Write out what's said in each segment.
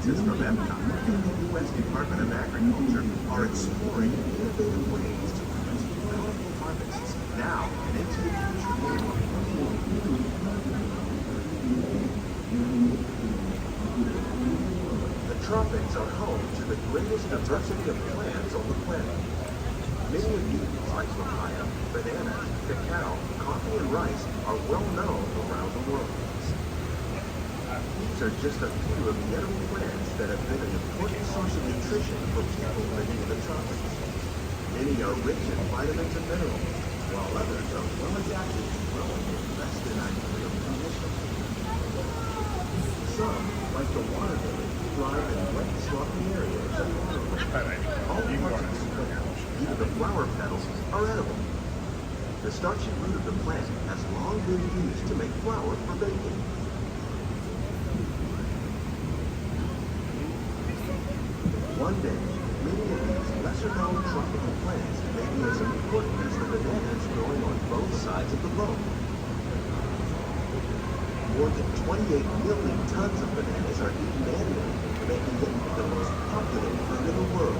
Scientists from EPCOT and the U.S. Department of Agriculture are exploring innovative ways to produce bountiful harvests now and into the future. The tropics are home to the greatest diversity of plants on the planet. Many of these, like papaya, banana, cacao, coffee, and rice, are well known around the world. These are just a few of the edible plants that have been an important source of nutrition for people living in the tropics. Many are rich in vitamins and minerals, while others are well adapted to growing in less than ideal conditions. Some, like the water lily, thrive in wet, swampy areas and waterways. All parts of the plant, even the flower petals, are edible. The starchy root of the plant has long been used to make flour for baking. One day, many of these lesser-known tropical plants may be as important as the bananas growing on both sides of the globe. More than 28 million tons of bananas are eaten annually, making it the most popular fruit in the world.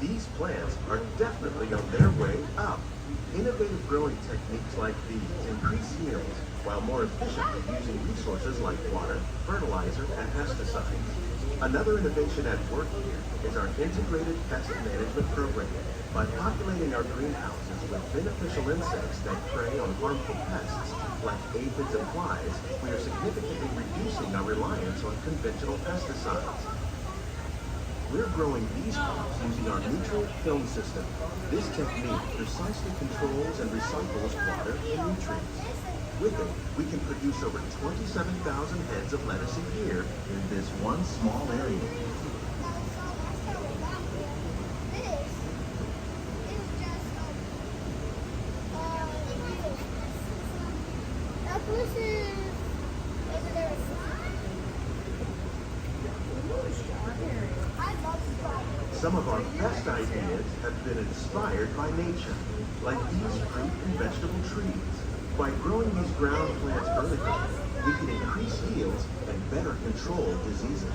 These plants are definitely on their way up. Innovative growing techniques like these increase yields while more efficiently using resources like water, fertilizer, and pesticides. Another innovation at work here is our integrated pest management program. By populating our greenhouses with beneficial insects that prey on harmful pests like aphids and flies, we are significantly reducing our reliance on conventional pesticides. We're growing these crops using our nutrient film system. This technique precisely controls and recycles water and nutrients. With it, we can produce over 27,000 heads of lettuce a year in this one small area. Some of our best ideas have been inspired by nature, like these fruit and vegetable trees. By growing these ground plants vertically, we can increase yields and better control diseases.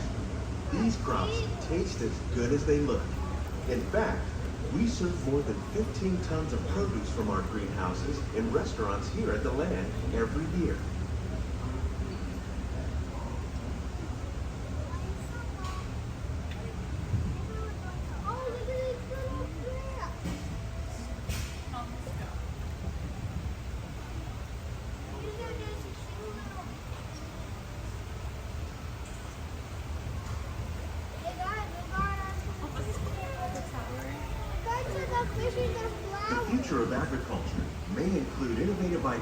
These crops taste as good as they look. In fact, we serve more than 15 tons of produce from our greenhouses in restaurants here at the land every year.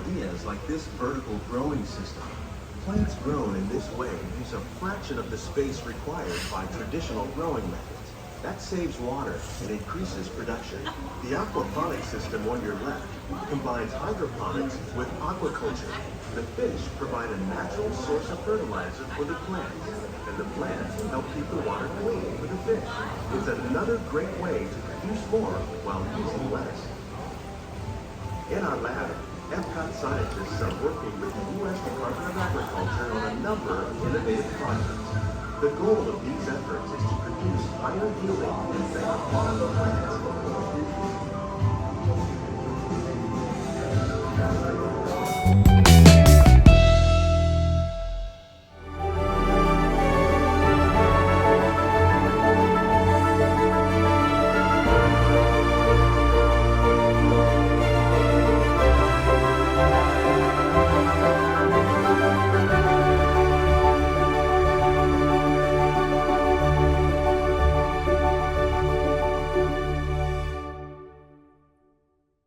ideas like this vertical growing system. Plants grown in this way use a fraction of the space required by traditional growing methods. That saves water and increases production. The aquaponics system on your left combines hydroponics with aquaculture. The fish provide a natural source of fertilizer for the plants, and the plants help keep the water clean for the fish. It's another great way to produce more while using less. In our lab, EPCOT scientists are working with the U.S. Department of Agriculture on a number of innovative projects. The goal of these efforts is to produce higher yielding and better quality plants.